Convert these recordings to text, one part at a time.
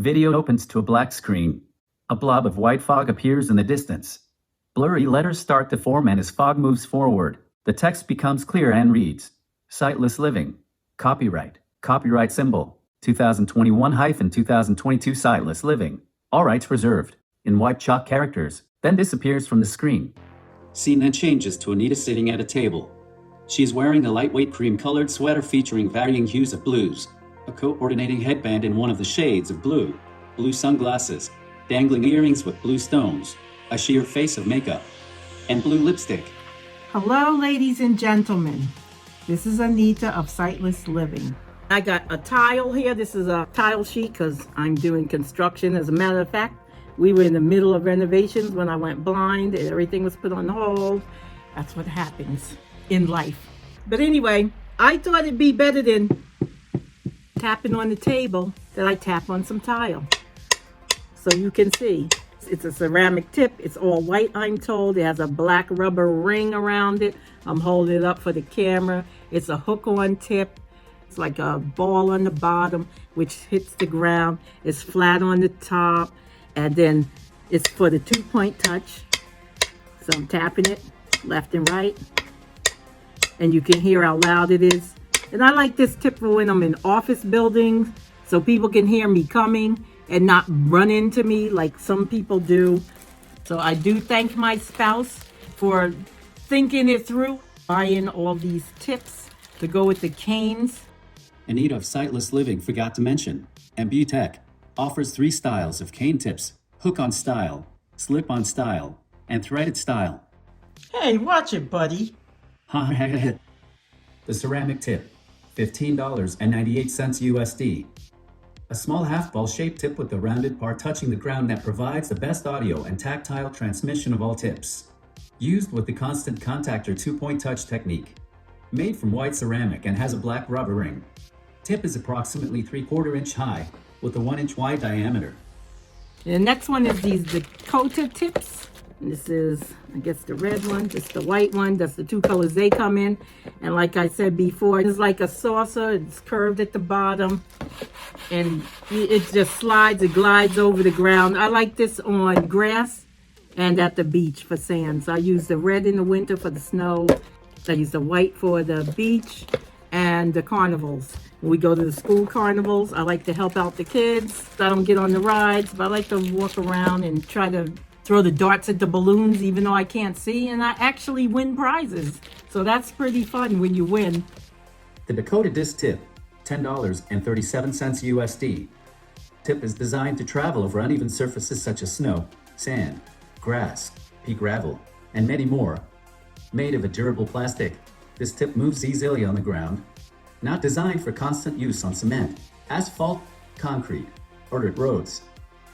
Video opens to a black screen. A blob of white fog appears in the distance. Blurry letters start to form, and as fog moves forward, the text becomes clear and reads, Sightless Living. Copyright. Copyright symbol. 2021-2022 Sightless Living. All rights reserved. In white chalk characters, then disappears from the screen. Scene then changes to Anita sitting at a table. She's wearing a lightweight cream-colored sweater featuring varying hues of blues, a coordinating headband in one of the shades of blue, blue sunglasses, dangling earrings with blue stones, a sheer face of makeup, and blue lipstick. Hello, ladies and gentlemen. This is Anita of Sightless Living. I got a tile here. This is a tile sheet because I'm doing construction. As a matter of fact, we were in the middle of renovations when I went blind and everything was put on hold. That's what happens in life. But anyway, I thought it'd be better than tapping on the table that I tap on some tile. So you can see, it's a ceramic tip. It's all white, I'm told. It has a black rubber ring around it. I'm holding it up for the camera. It's a hook-on tip. It's like a ball on the bottom, which hits the ground. It's flat on the top. And then it's for the 2-point touch. So I'm tapping it left and right. And you can hear how loud it is. And I like this tip for when I'm in office buildings, so people can hear me coming and not run into me like some people do. So I do thank my spouse for thinking it through, buying all these tips to go with the canes. Anita of Sightless Living forgot to mention, Ambutech offers 3 styles of cane tips: hook-on style, slip-on style, and threaded style. Hey, watch it, buddy. The ceramic tip, $15.98 USD. A small half-ball shaped tip with the rounded part touching the ground that provides the best audio and tactile transmission of all tips. Used with the constant contactor 2-point touch technique. Made from white ceramic and has a black rubber ring. Tip is approximately 3/4 inch high with a 1-inch wide diameter. The next one is these Dakota tips. This is, I guess, the red one. This is the white one. That's the 2 colors they come in. And like I said before, it's like a saucer. It's curved at the bottom. And it just slides, it glides over the ground. I like this on grass and at the beach for sand. So I use the red in the winter for the snow. I use the white for the beach and the carnivals. When we go to the school carnivals, I like to help out the kids. I don't get on the rides, but I like to walk around and try to throw the darts at the balloons, even though I can't see, and I actually win prizes. So that's pretty fun when you win. The Dakota Disc Tip, $10.37 USD. Tip is designed to travel over uneven surfaces such as snow, sand, grass, pea gravel, and many more. Made of a durable plastic, this tip moves easily on the ground. Not designed for constant use on cement, asphalt, concrete, or dirt roads.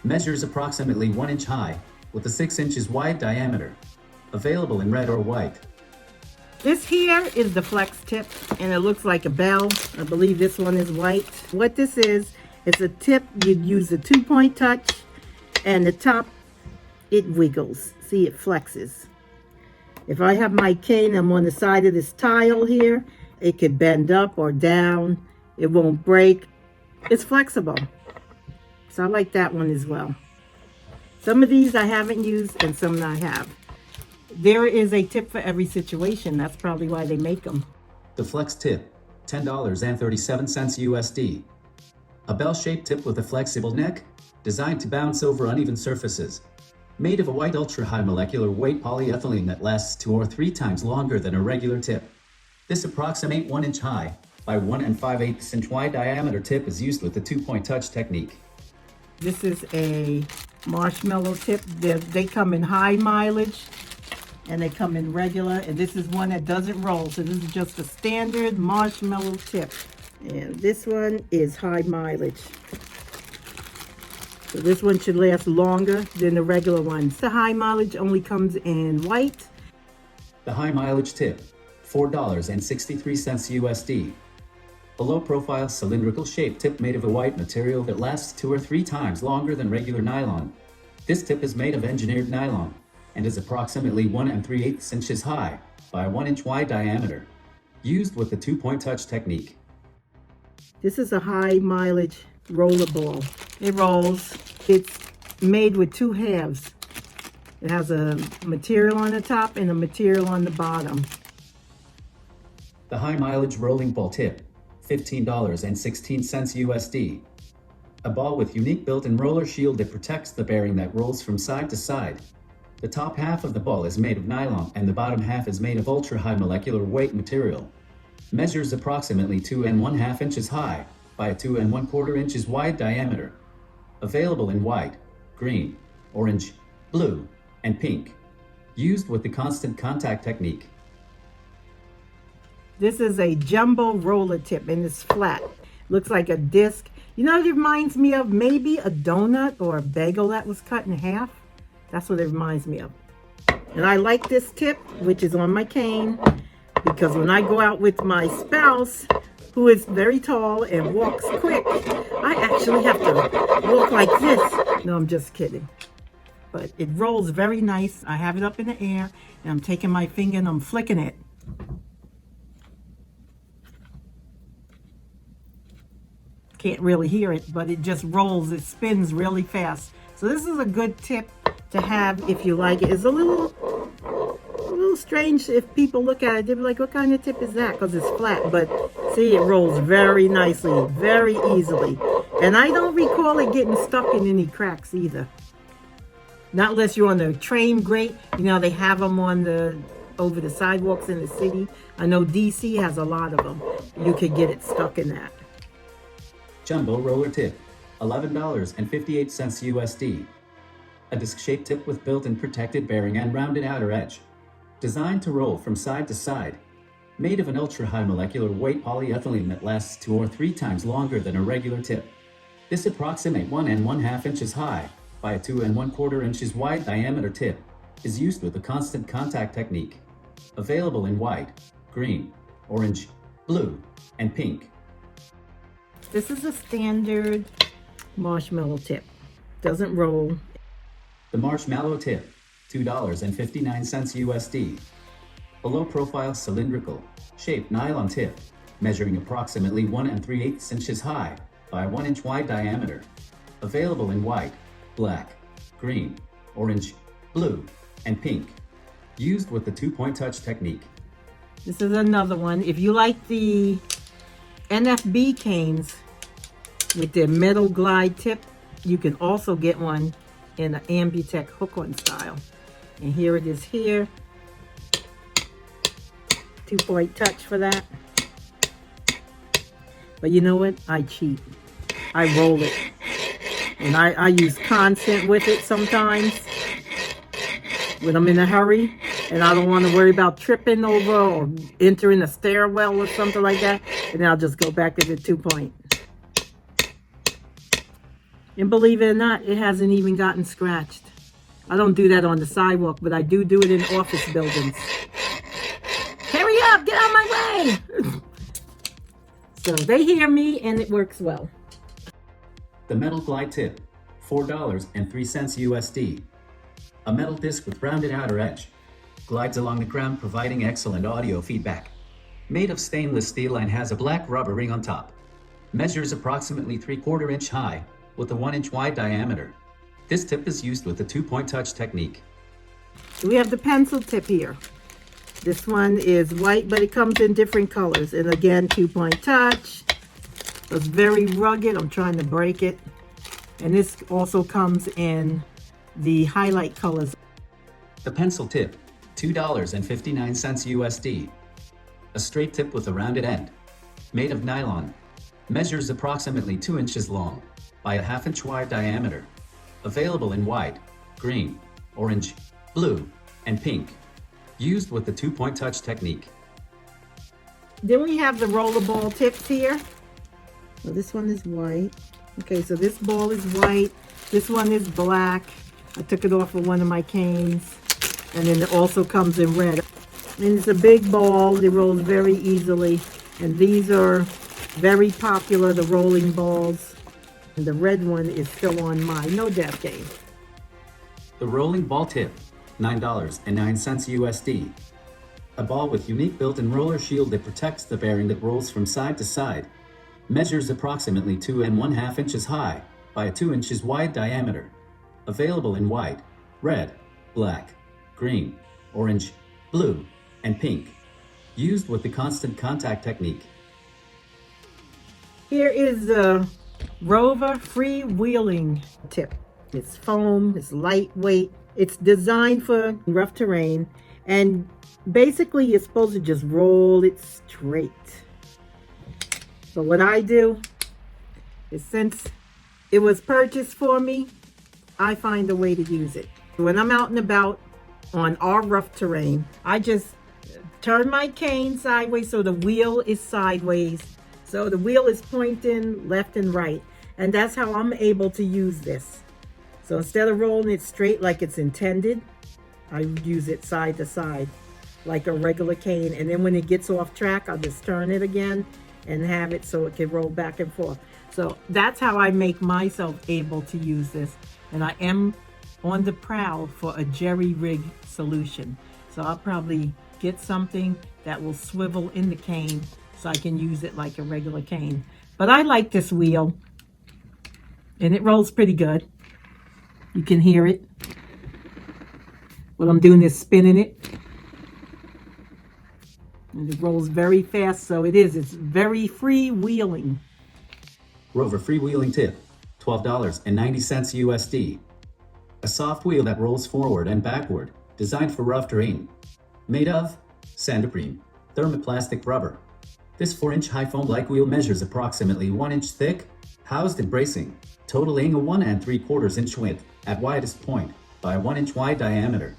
Measures approximately 1 inch high with a 6 inches wide diameter. Available in red or white. This here is the flex tip, and it looks like a bell. I believe this one is white. What this is, it's a tip. You'd use the 2-point touch, and the top, it wiggles. See, it flexes. If I have my cane, I'm on the side of this tile here. It could bend up or down. It won't break. It's flexible. So I like that one as well. Some of these I haven't used and some I have. There is a tip for every situation. That's probably why they make them. The Flex Tip, $10.37 USD. A bell-shaped tip with a flexible neck, designed to bounce over uneven surfaces. Made of a white ultra-high molecular weight polyethylene that lasts 2 or 3 times longer than a regular tip. This approximate 1 inch high by 1 5/8 inch wide diameter tip is used with the 2-point touch technique. This is a marshmallow tip. They come in high mileage and they come in regular, and this is one that doesn't roll. So this is just a standard marshmallow tip. And this one is high mileage. So this one should last longer than the regular ones. The high mileage only comes in white. The high mileage tip, $4.63 USD. A low-profile cylindrical shaped tip made of a white material that lasts 2 or 3 times longer than regular nylon. This tip is made of engineered nylon and is approximately 1 3/8 inches high by a 1 inch wide diameter. Used with the 2-point touch technique. This is a high mileage roller ball. It rolls. It's made with two halves. It has a material on the top and a material on the bottom. The high mileage rolling ball tip, $15.16 USD. A ball with unique built-in roller shield that protects the bearing that rolls from side to side. The top half of the ball is made of nylon and the bottom half is made of ultra-high molecular weight material. Measures approximately 2½ inches high by 2¼ inches wide diameter. Available in white, green, orange, blue, and pink. Used with the constant contact technique. This is a jumbo roller tip and it's flat. Looks like a disc. You know, it reminds me of maybe a donut or a bagel that was cut in half. That's what it reminds me of. And I like this tip, which is on my cane, because when I go out with my spouse, who is very tall and walks quick, I actually have to walk like this. No, I'm just kidding. But it rolls very nice. I have it up in the air and I'm taking my finger and I'm flicking it. Can't really hear it, but it just rolls. It spins really fast. So this is a good tip to have if you like it. It's a little strange if people look at it. They'll be like, what kind of tip is that? Because it's flat. But see, it rolls very nicely, very easily. And I don't recall it getting stuck in any cracks either. Not unless you're on the train grate. You know, they have them on over the sidewalks in the city. I know DC has a lot of them. You could get it stuck in that. Jumbo roller tip, $11.58 USD. A disc-shaped tip with built-in protected bearing and rounded outer edge. Designed to roll from side to side. Made of an ultra-high molecular weight polyethylene that lasts 2 or 3 times longer than a regular tip. This approximate 1½ inches high by 2¼ inches wide diameter tip is used with the constant contact technique. Available in white, green, orange, blue, and pink. This is a standard marshmallow tip. Doesn't roll. The marshmallow tip, $2.59 USD. A low-profile cylindrical, shaped nylon tip, measuring approximately 1 3/8 inches high by 1 inch wide diameter. Available in white, black, green, orange, blue, and pink. Used with the 2-point touch technique. This is another one. If you like the NFB canes with their metal glide tip, you can also get one in an Ambutech hook-on style. And here it is here. 2-point touch for that. But you know what? I cheat. I roll it. And I use constant with it sometimes when I'm in a hurry and I don't want to worry about tripping over or entering a stairwell or something like that. And then I'll just go back to the 2-point. And believe it or not, it hasn't even gotten scratched. I don't do that on the sidewalk, but I do it in office buildings. Hurry up, get out of my way! So they hear me and it works well. The metal glide tip, $4.03 USD. A metal disc with rounded outer edge. Glides along the ground providing excellent audio feedback. Made of stainless steel and has a black rubber ring on top. Measures approximately 3/4 inch high with a 1 inch wide diameter. This tip is used with the 2-point touch technique. We have the pencil tip here. This one is white, but it comes in different colors. And again, 2-point touch. It's very rugged. I'm trying to break it. And this also comes in the highlight colors. The pencil tip, $2.59 USD. A straight tip with a rounded end. Made of nylon. Measures approximately 2 inches long by 1/2 inch wide diameter. Available in white, green, orange, blue, and pink. Used with the 2-point touch technique. Then we have the rollerball tips here. So this one is white. Okay, so this ball is white. This one is black. I took it off of one of my canes. And then it also comes in red. And it's a big ball. It rolls very easily. And these are very popular, the rolling balls. And the red one is still on my No Dab game. The rolling ball tip, $9.09 USD. A ball with unique built-in roller shield that protects the bearing that rolls from side to side. Measures approximately 2½ inches high by 2 inches wide diameter. Available in white, red, black, green, orange, blue, and pink. Used with the constant contact technique. Here is the Rover freewheeling tip. It's foam, it's lightweight, it's designed for rough terrain, and basically you're supposed to just roll it straight. So what I do is, since it was purchased for me, I find a way to use it. When I'm out and about on our rough terrain, I just turn my cane sideways so the wheel is sideways. So the wheel is pointing left and right. And that's how I'm able to use this. So instead of rolling it straight like it's intended, I use it side to side like a regular cane. And then when it gets off track, I'll just turn it again and have it so it can roll back and forth. So that's how I make myself able to use this. And I am on the prowl for a jerry rig solution. So I'll probably get something that will swivel in the cane so I can use it like a regular cane. But I like this wheel, and it rolls pretty good. You can hear it. What I'm doing is spinning it. And it rolls very fast, so it's very freewheeling. Rover freewheeling tip, $12.90 USD. A soft wheel that rolls forward and backward, designed for rough terrain. Made of sandoprene, thermoplastic rubber. This 4-inch high foam-like wheel measures approximately 1 inch thick, housed in bracing, totaling a 1 3/4 inch width at widest point by a 1 inch wide diameter.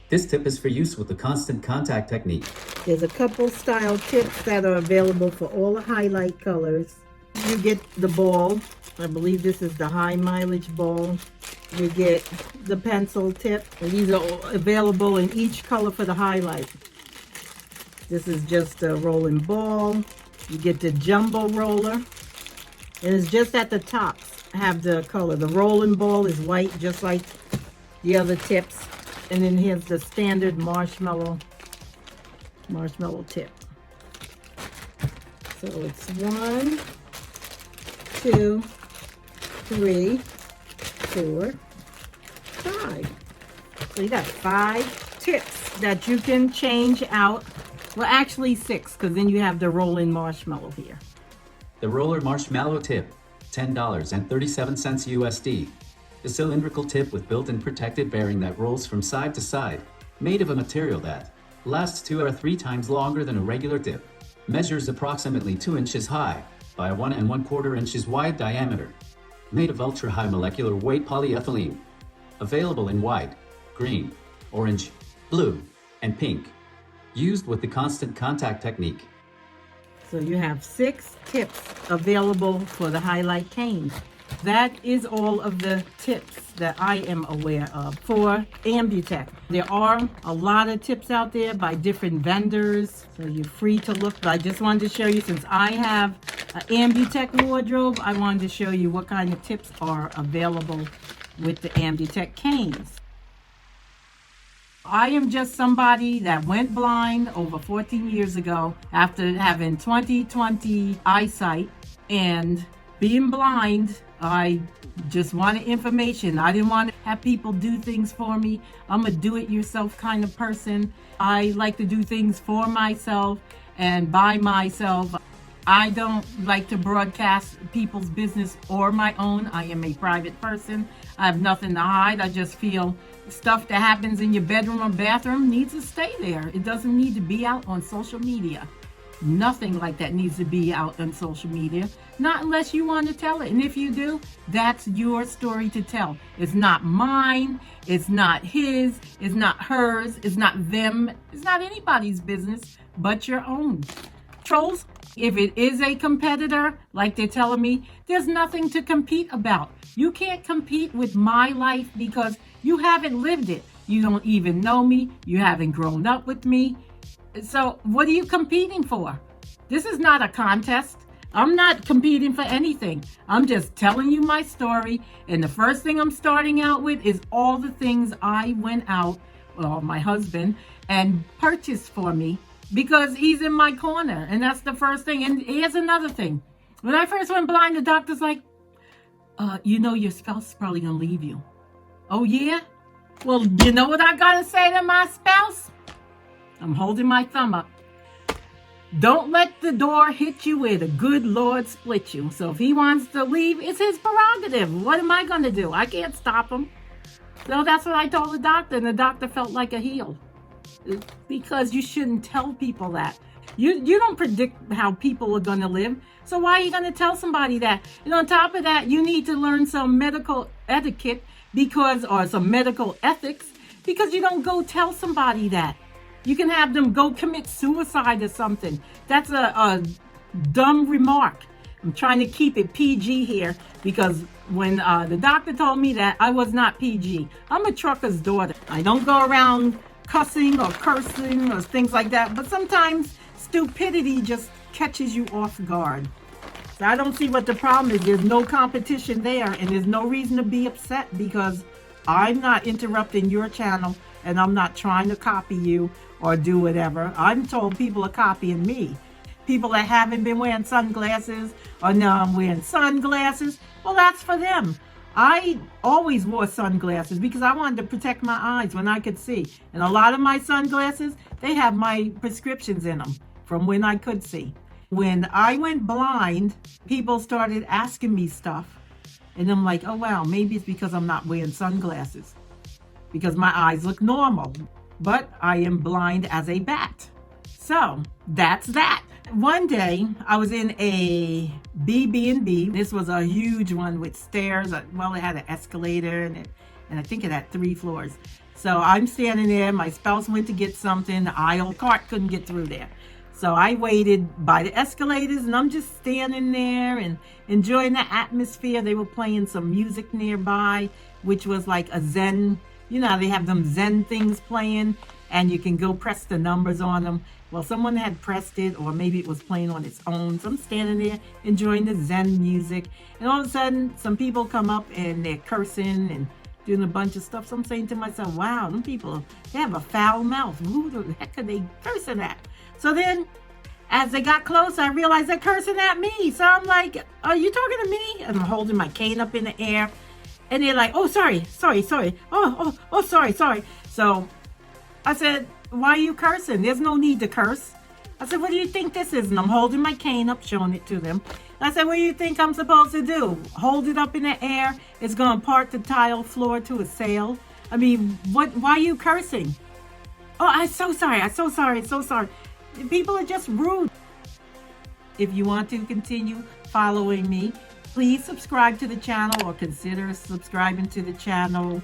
This tip is for use with the constant contact technique. There's a couple style tips that are available for all the highlight colors. You get the ball. I believe this is the high mileage ball. You get the pencil tip. And these are all available in each color for the highlight. This is just a rolling ball. You get the jumbo roller. And it's just at the top have the color. The rolling ball is white, just like the other tips. And then here's the standard marshmallow tip. So it's 1, 2, 3, 4, 5. So you got 5 tips that you can change out. Well, actually 6, because then you have the rolling marshmallow here. The roller marshmallow tip, $10.37 USD. The cylindrical tip with built-in protected bearing that rolls from side to side, made of a material that lasts 2 or 3 times longer than a regular tip. Measures approximately 2 inches high by 1 1/4 inches wide diameter. Made of ultra-high molecular weight polyethylene. Available in white, green, orange, blue, and pink. Used with the constant contact technique. So you have 6 tips available for the highlight cane. That is all of the tips that I am aware of for Ambutech. There are a lot of tips out there by different vendors, so you're free to look. But I just wanted to show you, since I have an Ambutech wardrobe, I wanted to show you what kind of tips are available with the Ambutech canes. I am just somebody that went blind over 14 years ago after having 20/20 eyesight, and being blind, I just wanted information. I didn't want to have people do things for me. I'm a do-it-yourself kind of person. I like to do things for myself and by myself. I don't like to broadcast people's business or my own. I am a private person. I have nothing to hide. I just feel stuff that happens in your bedroom or bathroom needs to stay there. It doesn't need to be out on social media. Nothing like that needs to be out on social media, not unless you want to tell it. And if you do, that's your story to tell. It's not mine, it's not his, it's not hers, it's not them, it's not anybody's business but your own. Trolls, if it is a competitor, like they're telling me, there's nothing to compete about. You can't compete with my life because you haven't lived it. You don't even know me, you haven't grown up with me. So what are you competing for? This is not a contest. I'm not competing for anything. I'm just telling you my story. And the first thing I'm starting out with is all the things I went out, well, my husband, and purchased for me because he's in my corner. And that's the first thing. And here's another thing. When I first went blind, the doctor's like, you know your spouse is probably gonna leave you. Oh yeah? Well, you know what I gotta say to my spouse? I'm holding my thumb up. Don't let the door hit you where the good Lord split you. So if he wants to leave, it's his prerogative. What am I gonna do? I can't stop him. So that's what I told the doctor, and the doctor felt like a heel. Because you shouldn't tell people that. You don't predict how people are going to live. So why are you going to tell somebody that? And on top of that, you need to learn some medical etiquette or some medical ethics, because you don't go tell somebody that. You can have them go commit suicide or something. That's a dumb remark. I'm trying to keep it PG here, because when the doctor told me that, I was not PG. I'm a trucker's daughter. I don't go around cussing or cursing or things like that, but sometimes stupidity just catches you off guard. So I don't see what the problem is. There's no competition there, and there's no reason to be upset, because I'm not interrupting your channel, and I'm not trying to copy you or do whatever. I'm told people are copying me. People that haven't been wearing sunglasses, or now I'm wearing sunglasses, well, that's for them. I always wore sunglasses because I wanted to protect my eyes when I could see. And a lot of my sunglasses, they have my prescriptions in them from when I could see. When I went blind, people started asking me stuff. And I'm like, oh, wow, maybe it's because I'm not wearing sunglasses, because my eyes look normal. But I am blind as a bat. So that's that. One day I was in a B&B. This was a huge one with stairs. Well, it had an escalator and I think it had 3 floors. So I'm standing there. My spouse went to get something. The aisle cart couldn't get through there. So I waited by the escalators, and I'm just standing there and enjoying the atmosphere. They were playing some music nearby, which was like a Zen. You know how they have them Zen things playing, and you can go press the numbers on them. Well, someone had pressed it, or maybe it was playing on its own. So I'm standing there enjoying the Zen music, and all of a sudden some people come up and they're cursing and doing a bunch of stuff. So I'm saying to myself, wow, them people, they have a foul mouth. Who the heck are they cursing at? So then as they got closer, I realized they're cursing at me. So I'm like, are you talking to me? And I'm holding my cane up in the air, and they're like, oh, sorry. Oh, sorry. So I said, why are you cursing? There's no need to curse. I said, what do you think this is? And I'm holding my cane up, showing it to them. I said, what do you think I'm supposed to do? Hold it up in the air? It's going to part the tile floor to a sail? I mean, why are you cursing? Oh, I'm so sorry. People are just rude. If you want to continue following me, please subscribe to the channel, or consider subscribing to the channel.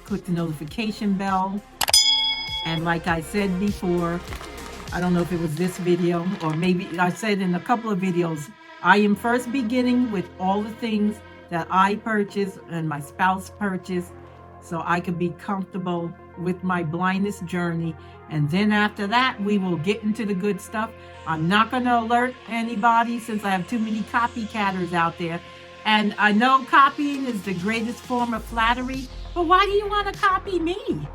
Click the notification bell. And like I said before, I don't know if it was this video, or maybe I said in a couple of videos, I am first beginning with all the things that I purchased and my spouse purchased, so I could be comfortable with my blindness journey. And then after that, we will get into the good stuff. I'm not going to alert anybody, since I have too many copycatters out there. And I know copying is the greatest form of flattery, but why do you want to copy me?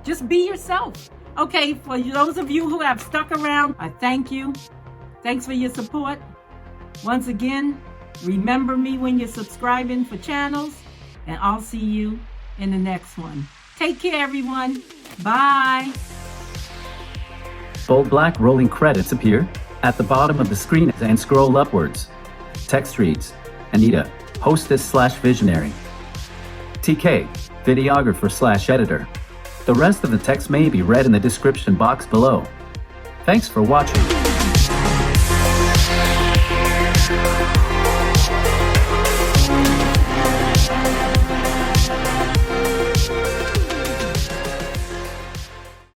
Just be yourself. Okay, for those of you who have stuck around, I thank you. Thanks for your support. Once again, remember me when you're subscribing for channels, and I'll see you in the next one. Take care, everyone. Bye. Bold black rolling credits appear at the bottom of the screen and scroll upwards. Text reads, Anita, hostess/visionary. TK, videographer/editor. The rest of the text may be read in the description box below. Thanks for watching.